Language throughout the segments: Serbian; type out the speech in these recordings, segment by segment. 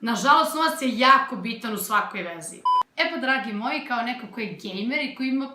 Nažalost, novac je jako bitan u svakoj vezi. E pa, dragi moji, kao neko koji je gamer i koji ima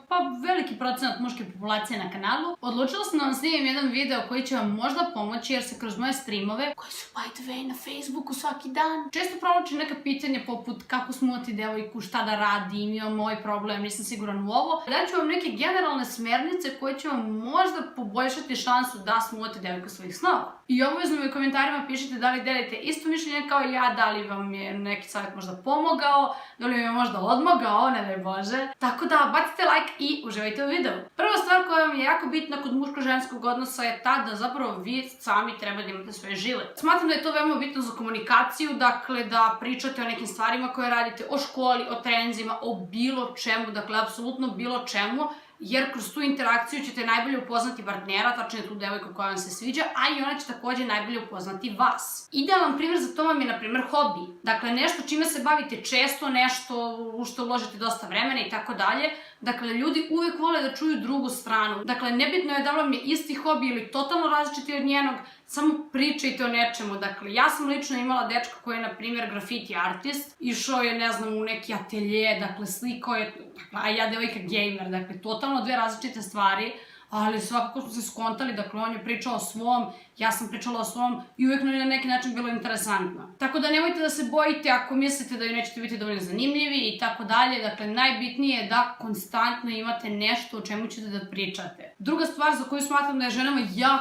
veliki procenat muške populacije na kanalu, odlučila sam da vam snimim jedan video koji će vam možda pomoći jer se kroz moje streamove, koji su by the way na Facebooku svaki dan, često provlačim neka pitanja poput kako smuti devojku, šta da radim, imam ovaj problem, nisam siguran u ovo. Daću vam neke generalne smernice koje će vam možda poboljšati šansu da smuvate devojku svojih snova. I obavezno mi u komentarima pišite da li delite isto mišljenje kao i ja, da li vam je neki savjet možda pomogao, da li vam je možda odmogao, ne daj Bože. Tako da bacite like i uživajte u videu. Prva stvar koja vam je jako bitna kod muško-ženskog odnosa je ta da zapravo vi sami treba da imate svoje život. Smatram da je to veoma bitno za komunikaciju, dakle da pričate o nekim stvarima koje radite, o školi, o trenzima, o bilo čemu, dakle apsolutno bilo čemu, jer kroz tu interakciju ćete najbolje upoznati partnera, tačnije tu devojku koja vam se sviđa, a i ona će takođe najbolje upoznati vas. Idealan primjer za to vam je, na primjer, hobi. Dakle, nešto čime se bavite često, nešto u što uložite dosta vremena i tako dalje. Dakle, ljudi uvek vole da čuju drugu stranu. Dakle, nebitno je da vam je isti hobi ili totalno različiti od njenog, samo pričajte o nečemu. Dakle, ja sam lično imala dečka koji je, na primjer, graffiti artist. Išao je, ne znam, u neki atelje, dakle, slikao je, a ja devojka gamer, dakle, totalno dve različite stvari, ali svakako smo se skontali, dakle, on je pričao o svom, ja sam pričala o svom i uvek nam je na neki način bilo interesantno. Tako da nemojte da se bojite ako mislite da ju nećete biti dovoljno zanimljivi i tako dalje, dakle, najbitnije je da konstantno imate nešto o čemu ćete da pričate. Druga stvar za koju smatram da je ženama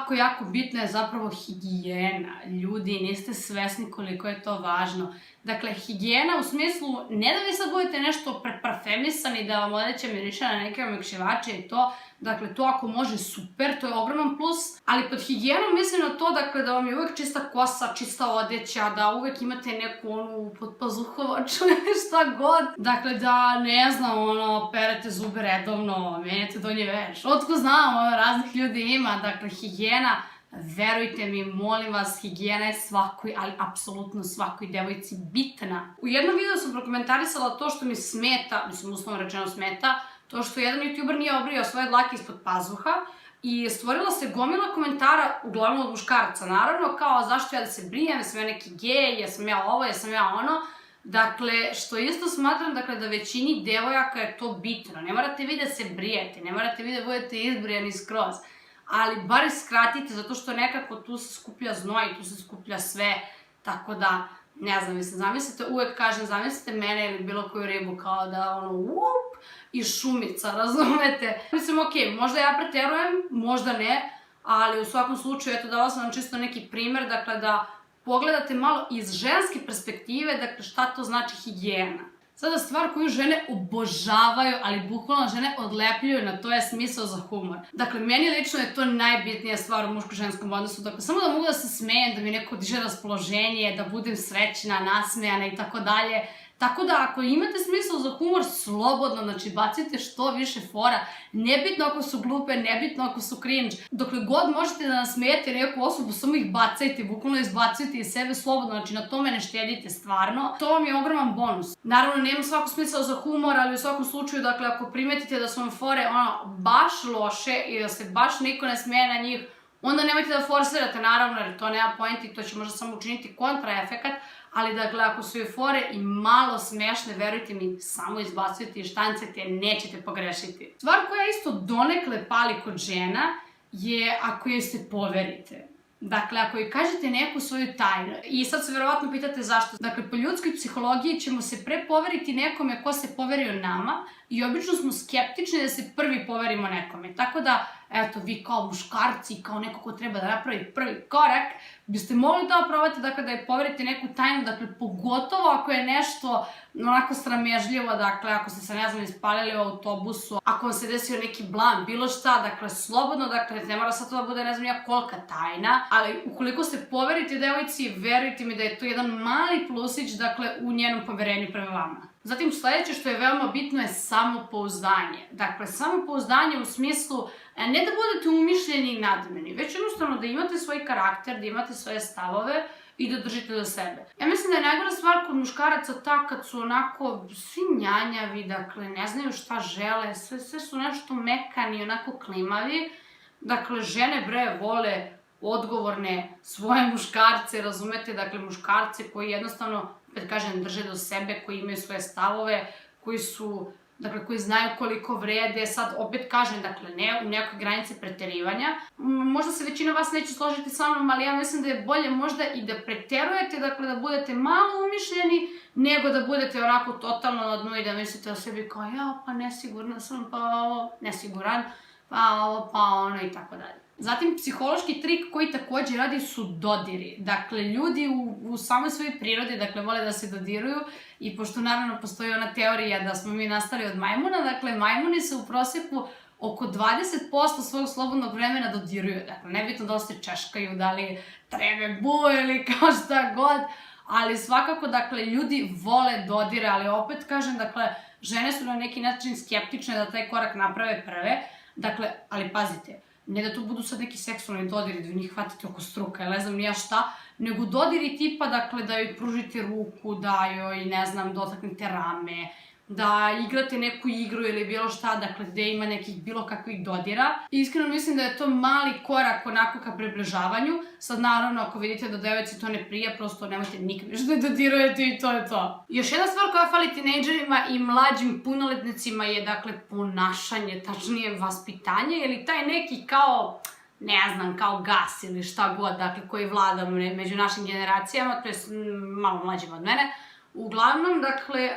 jako bitna je zapravo higijena. Ljudi, niste svesni koliko je to važno. Dakle, higijena u smislu, ne da vi sad budete nešto preparfemisani, da vam odeća miriše na neke omekšivače i to, dakle, to ako može super, to je ogroman plus, ali pod higijenom mislim na to, dakle, da vam je uvek čista kosa, čista odeća, da uvek imate neku onu podpazuhovaču ili šta god, dakle, da, ne znam, perete zube redovno, menjate donji veš, otko znam, raznih ljudi ima, dakle, higijena. Verujte mi, molim vas, higijena je svakoj, ali apsolutno svakoj devojci bitna. U jednom videu sam prokomentarisala to što mi smeta, mislim uslovno rečeno smeta, to što jedan youtuber nije obrijao svoje dlake ispod pazuha i stvorila se gomila komentara, uglavnom od muškaraca naravno, kao zašto ja da se brijem, jesam ja neki gej, jesam ja ovo, jesam ja ono. Dakle, što isto smatram, dakle, da većini devojaka je to bitno. Ne morate vi da se brijete, ne morate vi da budete izbrijani skroz, ali bar skratite, zato što nekako tu se skuplja znoj, tu se skuplja sve, tako da, ne znam, mislim, zamislite, uvek kažem, zamislite mene ili bilo koju ribu kao da, i šumica, razumete? Mislim, okej, možda ja preterujem, možda ne, ali u svakom slučaju, eto, dala sam vam čisto neki primer, dakle, da pogledate malo iz ženske perspektive, dakle, šta to znači higijena. Sada stvar koju žene obožavaju, ali bukvalno žene odlepljuju na to je smisao za humor. Dakle, meni lično je to najbitnija stvar u muško-ženskom odnosu. Dakle, samo da mogu da se smejem, da mi neko diže raspoloženje, da budem srećna, nasmejana i tako dalje. Tako da, ako imate smisao za humor, slobodno, znači, bacite što više fora. Nebitno ako su glupe, nebitno ako su cringe. Dokle god možete da nasmejete neku osobu, samo ih bacajte, bukvalno izbacujte iz sebe slobodno, znači, na tome ne štedite stvarno. To vam je ogroman bonus. Naravno, nema svako smisao za humor, ali u svakom slučaju, dakle, ako primetite da su vam fore, baš loše i da se baš niko ne smeje na njih, onda nemojte da forsirate, naravno, jer to nema poenti, to će možda samo učiniti kontraefekat, ali dakle, ako su joj fore i malo smešne, verujte mi, samo izbacujete i štancajte, nećete pogrešiti. Stvar koja isto donekle pali kod žena je ako joj se poverite. Dakle, ako joj kažete neku svoju tajnu, i sad se verovatno pitate zašto. Dakle, po ljudskoj psihologiji ćemo se pre poveriti nekome ko se poverio nama i obično smo skeptični da se prvi poverimo nekome. Tako da, eto, vi kao muškarci, kao neko ko treba da napravi prvi korak, biste mogli to probati, dakle, da je poverite neku tajnu, dakle, pogotovo ako je nešto onako sramežljivo, dakle, ako ste se, ne znam, ispalili u autobusu, ako vam se desio neki blam, bilo šta, dakle, slobodno, dakle, ne mora sad to da bude, ne znam ja kolika tajna, ali ukoliko se poverite devojci, verujte mi da je to jedan mali plusić, dakle, u njenom poverenju prema vama. Zatim, sledeće što je veoma bitno je samopouzdanje. Dakle, samopouzdanje u smislu ne da budete umišljeni i nadmeni, već jednostavno da imate svoj karakter, da imate svoje stavove i da držite do sebe. Ja mislim da je najgora stvar kod muškaraca ta kad su onako svi njanjavi, dakle, ne znaju šta žele, sve su nešto mekani, onako klimavi. Dakle, žene, bre, vole odgovorne svoje muškarce, razumete, dakle, muškarce koji jednostavno opet kažem, drže do sebe, koji imaju svoje stavove, koji znaju koliko vrede, sad opet kažem, dakle, ne u nekoj granici preterivanja. Možda se većina vas neće složiti sa mnom, ali ja mislim da je bolje možda i da preterujete, dakle, da budete malo umišljeni, nego da budete onako totalno na dnu i da mislite o sebi kao, ja, pa nesigurna sam, pa ovo, nesiguran, pa ovo, pa ono i tako dalje. Zatim, psihološki trik koji takođe radi su dodiri. Dakle, ljudi u samoj svojoj prirodi, dakle, vole da se dodiruju i pošto naravno postoji ona teorija da smo mi nastali od majmuna, dakle, majmuni se u proseku oko 20% svog slobodnog vremena dodiruju. Dakle, nebitno da li se češkaju, da li trebe bu ili kao šta god, ali svakako, dakle, ljudi vole dodire, ali opet kažem, dakle, žene su na neki način skeptične da taj korak naprave prve, dakle, ali pazite, ne da to budu sad neki seksualni dodiri, da vi njih hvatite oko struka, ili ne znam nija šta, nego dodiri tipa, dakle, da joj pružite ruku, da joj, ne znam, dotaknete rame, da igrate neku igru ili bilo šta, dakle, gde ima nekih bilo kakvih dodira. Iskreno mislim da je to mali korak onako ka približavanju. Sad, naravno, ako vidite da devojci to ne prija, prosto nemojte nikad više da dodirujete i to je to. Još jedna stvar koja fali tinejdžerima i mlađim punoletnicima je, dakle, ponašanje, tačnije vaspitanje, ili taj neki kao, ne znam, kao gas ili šta god, dakle, koji vlada među našim generacijama, to je malo mlađim od mene. Uglavnom, dakle,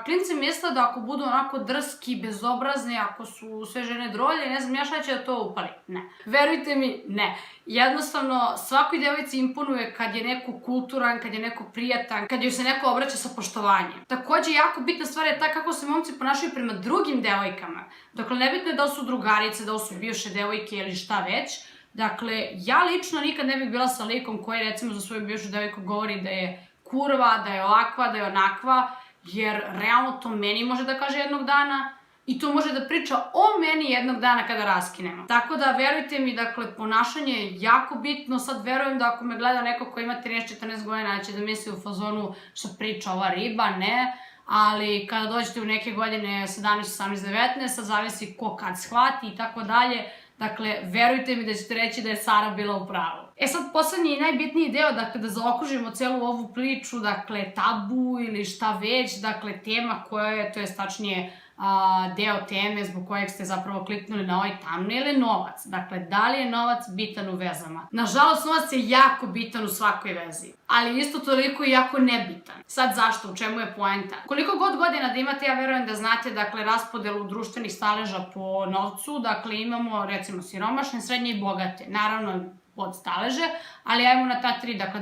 klinci misle da ako budu onako drski, bezobrazni, ako su sve žene drolje, ne znam ja šta će da to upali. Ne. Verujte mi, ne. Jednostavno, svakoj devojci imponuje kad je neko kulturan, kad je neko prijatan, kad joj se neko obraća sa poštovanjem. Takođe, jako bitna stvar je ta kako se momci ponašaju prema drugim devojkama. Dakle, nebitno je da li su drugarice, da li su bivše devojke ili šta već. Dakle, ja lično nikad ne bih bila sa likom koji, recimo, za svoju bivšu devojku govori da je kurva, da je ovakva, da je onakva, jer realno to meni može da kaže jednog dana i to može da priča o meni jednog dana kada raskinemo. Tako da, verujte mi, dakle, ponašanje je jako bitno. Sad verujem da ako me gleda neko ko ima 13-14 godina, će da misli u fazonu što priča ova riba, ne, ali kada dođete u neke godine 17, 18, 19, sad zavisi ko kad shvati i tako dalje. Dakle, verujte mi da ćete reći da je Sara bila u pravu. E sad, poslednji i najbitniji deo, dakle, da zaokružimo celu ovu priču, dakle, tabu ili šta već, dakle, tema koja je, to je tačnije deo teme zbog kojeg ste zapravo kliknuli na ovaj thumbnail je novac. Dakle, da li je novac bitan u vezama? Nažalost, novac je jako bitan u svakoj vezi, ali isto toliko i jako nebitan. Sad zašto? U čemu je poenta? Koliko god godina da imate, ja verujem da znate, dakle, raspodelu društvenih staleža po novcu, dakle, imamo, recimo, siromašne, srednje i bogate. Naravno, pod staleže, ali ajmo na ta tri, dakle,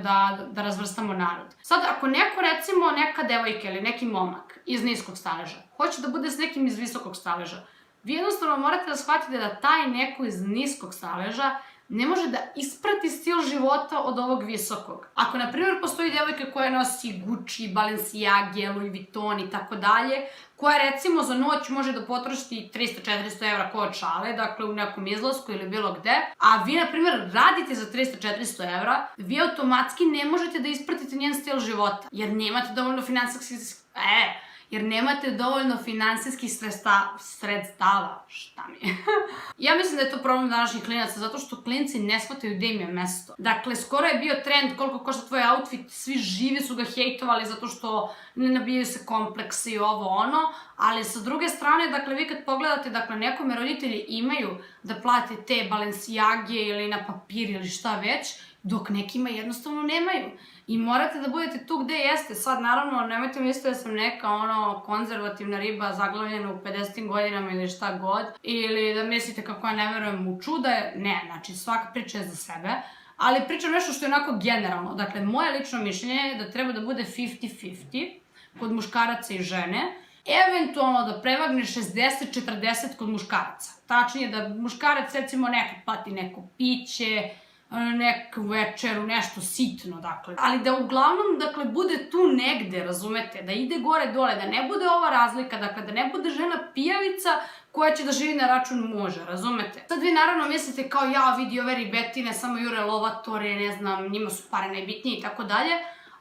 da razvrstamo narod. Sad, ako neko, recimo, neka devojka ili neki momak iz niskog staleža hoće da bude s nekim iz visokog staleža, vi jednostavno morate da shvatite da taj neko iz niskog staleža ne može da isprati stil života od ovog visokog. Ako, na primjer, postoji devojka koja nosi Gucci, Balenciage, Louis Vuitton i tako dalje, koja, recimo, za noć može da potroši 300-400 evra ko šale, dakle, u nekom izlasku ili bilo gde, a vi, na primjer, radite za 300-400 evra, vi automatski ne možete da ispratite njen stil života, jer nemate dovoljno finansijskih sredstava, šta mi je. Ja mislim da je to problem današnjih klinaca, zato što klinci ne shvataju gde im je mesto. Dakle, skoro je bio trend koliko košta tvoj outfit, svi živi su ga hejtovali zato što ne nabijaju se kompleksi i ovo ono, ali sa druge strane, dakle, vi kad pogledate, dakle, nekome roditelji imaju da plate te Balenciage ili na papir ili šta već, dok nekima jednostavno nemaju. I morate da budete tu gde jeste. Sad, naravno, nemojte misliti da sam neka konzervativna riba zaglavljena u 50. godinama ili šta god, ili da mislite kako ja ne verujem u čuda. Ne, znači, svaka priča je za sebe. Ali pričam nešto što je onako generalno. Dakle, moje lično mišljenje je da treba da bude 50-50 kod muškaraca i žene. Eventualno da prevagne 60-40 kod muškaraca. Tačnije da muškarac, recimo, nekad plati neko piće, neku večeru, nešto sitno, dakle. Ali da uglavnom, dakle, bude tu negde, razumete, da ide gore-dole, da ne bude ova razlika, dakle, da ne bude žena pijavica koja će da živi na račun muža, razumete? Sad vi naravno mislite kao ja, vidi ove ribetine, samo jure lovatore, ne znam, njima su pare najbitnije i tako dalje,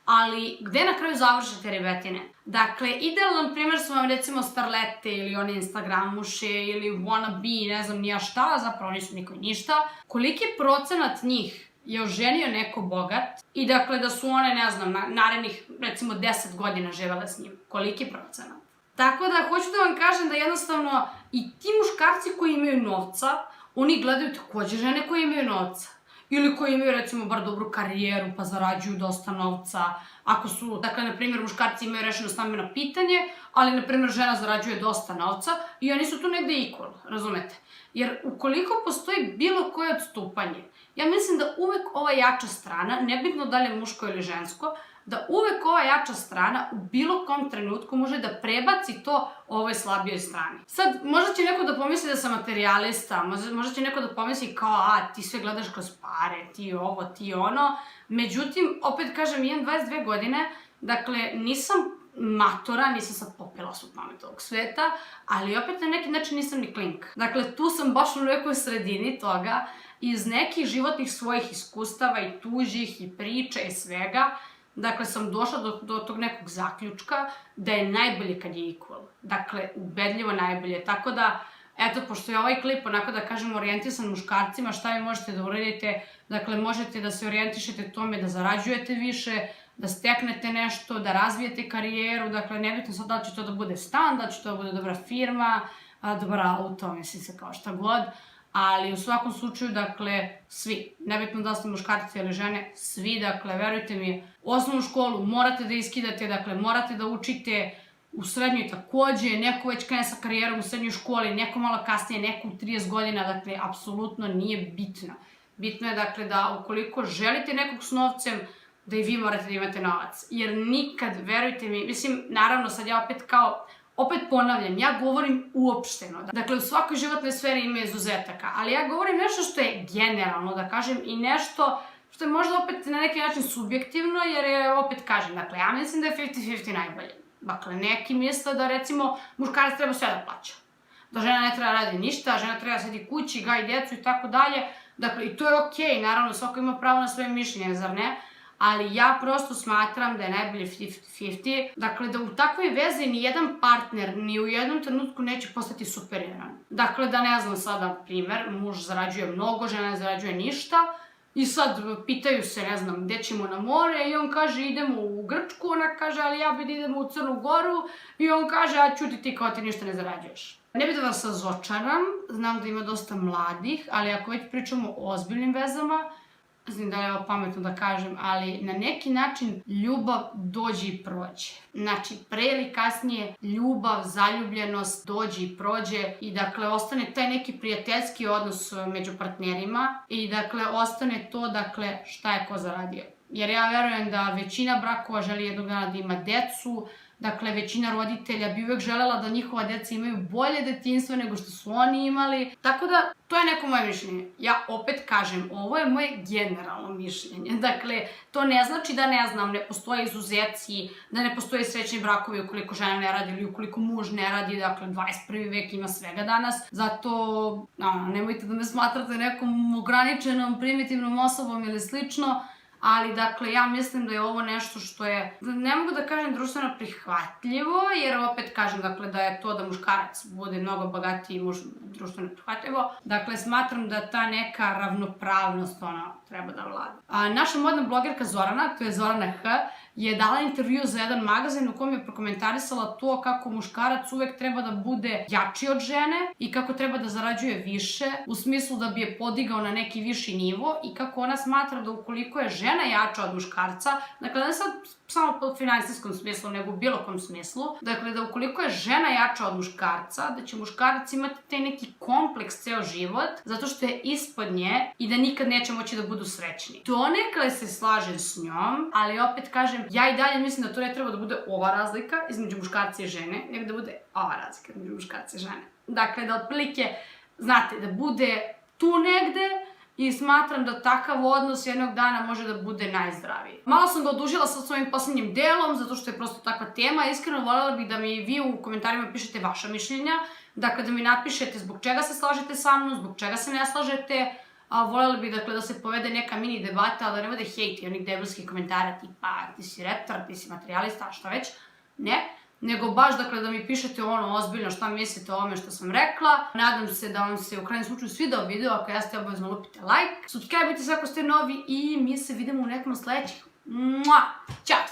ali gde na kraju završe te ribetine? Dakle, idealan primjer su vam recimo starlete ili one instagramuše ili wannabe, ne znam nija šta, zapravo nisu niko ništa. Koliki procenat njih je oženio neko bogat i dakle da su one, ne znam, narednih recimo 10 godina živele s njim. Koliki procenat? Tako da, hoću da vam kažem da jednostavno i ti muškarci koji imaju novca, oni gledaju takođe žene koje imaju novca. Ili koji imaju, recimo, bar dobru karijeru, pa zarađuju dosta novca. Ako su, dakle, na primjer, muškarci imaju rešeno stambeno pitanje, ali, na primjer, žena zarađuje dosta novca i oni su tu negde equal, razumete? Jer ukoliko postoji bilo koje odstupanje, ja mislim da uvek ova jača strana, nebitno da li je muško ili žensko, da uvek ova jača strana u bilo kom trenutku može da prebaci to ovoj slabijoj strani. Sad, možda će neko da pomisli da sam materijalista, možda će neko da pomisli kao, ti sve gledaš kroz pare, ti ovo, ti ono. Međutim, opet kažem, imam 22 godine, dakle, nisam matora, nisam sad popila svu pamet ovog sveta, ali opet na neki način nisam ni klink. Dakle, tu sam baš u nekoj sredini toga, iz nekih životnih svojih iskustava i tužih i priča i svega, dakle, sam došla do tog nekog zaključka da je najbolje kad je equal. Dakle, ubedljivo najbolje. Tako da, eto, pošto je ovaj klip, onako da kažem, orijentisan muškarcima, šta vi možete da uradite? Dakle, možete da se orijentišete tome da zarađujete više, da steknete nešto, da razvijete karijeru. Dakle, nebitno sad da li će to da bude stan, da li će to da bude dobra firma, dobar auto, mislim se kao šta god. Ali u svakom slučaju, dakle, svi, nebitno da ste muškarci ili žene, svi, dakle, verujte mi, osnovnu školu morate da iskidate, dakle, morate da učite, u srednjoj takođe, neko već krene sa karijerom u srednjoj školi, neko malo kasnije, neko u 30 godina, dakle, apsolutno nije bitno. Bitno je, dakle, da ukoliko želite nekog s novcem, da i vi morate da imate novac. Jer nikad, verujte mi, mislim, naravno, sad ja opet ponavljam, ja govorim uopšteno. Dakle, u svakoj životnoj sferi ima izuzetaka, ali ja govorim nešto što je generalno, da kažem, i nešto što je možda opet na neki način subjektivno, jer je, opet kažem, dakle, ja mislim da je 50-50 najbolje. Dakle, neki misle da, recimo, muškarac treba sve da plaća. Da žena ne treba radi ništa, žena treba sedi kući, gaji decu i tako dalje. Dakle, i to je okej, naravno, svako ima pravo na svoje mišljenje, zar ne? Ali ja prosto smatram da je najbolje 50-50. Dakle, da u takvoj vezi nijedan partner ni u jednom trenutku neće postati superioran. Dakle, da ne znam sada primer, muž zarađuje mnogo, žena ne zarađuje ništa i sad pitaju se, ne znam, gde ćemo na more i on kaže idemo u Grčku, ona kaže ali ja bi da idemo u Crnu Goru i on kaže a ćuti ti kao ti ništa ne zarađuješ. Ne bih da vas razočaram, znam da ima dosta mladih, ali ako već pričamo o ozbiljnim vezama, znam da je ovo pametno da kažem, ali na neki način ljubav dođe i prođe. Znači, pre ili kasnije ljubav, zaljubljenost dođe i prođe i dakle ostane taj neki prijateljski odnos među partnerima i dakle ostane to dakle šta je ko zaradio. Jer ja verujem da većina brakova želi jednog dana da ima decu, dakle, većina roditelja bi uvek želela da njihova deca imaju bolje detinjstvo nego što su oni imali. Tako da, to je neko moje mišljenje. Ja opet kažem, ovo je moje generalno mišljenje. Dakle, to ne znači da ne znam, ne postoje izuzeci, da ne postoje srećni brakovi ukoliko žena ne radi ili ukoliko muž ne radi. Dakle, 21. vek ima svega danas. Zato, nemojte da me smatrate nekom ograničenom, primitivnom osobom ili slično. Ali, dakle, ja mislim da je ovo nešto što je, ne mogu da kažem društveno prihvatljivo, jer opet kažem, dakle, da je to da muškarac bude mnogo bogatiji i muž društveno prihvatljivo. Dakle, smatram da ta neka ravnopravnost, treba da vlada. Naša modna blogerka Zorana, to je Zorana H, je dala intervju za jedan magazin u kojem je prokomentarisala to kako muškarac uvek treba da bude jači od žene i kako treba da zarađuje više, u smislu da bi je podigao na neki viši nivo i kako ona smatra da ukoliko je žena jača od muškarca, dakle ne sad samo po finansijskom smislu, nego u bilo kom smislu, dakle da ukoliko je žena jača od muškarca, da će muškarac imati taj neki kompleks ceo život, zato što je ispod nje i da nikad neće moći da budu srećni. Donekle se slažem s njom, ali opet kažem, ja i dalje mislim da to ne treba da bude ova razlika između muškarca i žene, nego da bude ova razlika između muškarca i žene. Dakle, da otprilike, znate, da bude tu negde, i smatram da takav odnos jednog dana može da bude najzdraviji. Malo sam ga odužila sa svojim poslednjim delom, zato što je prosto takva tema. Iskreno voljela bih da mi vi u komentarima pišete vaša mišljenja, dakle da mi napišete zbog čega se slažete sa mnom, zbog čega se ne slažete. Voljela bih dakle da se povede neka mini debata, ali da ne bude hejt i onih debilskih komentara tipa ti si retar, ti si materijalista, šta već. Ne. nego baš dakle da mi pišete ono ozbiljno šta mislite o ovome što sam rekla. Nadam se da vam se u krajnjem slučaju svidao video, ako jeste obavezno lupite like, subscribe-ite se ako ste novi i mi se vidimo u nekom sledećih. Ćao!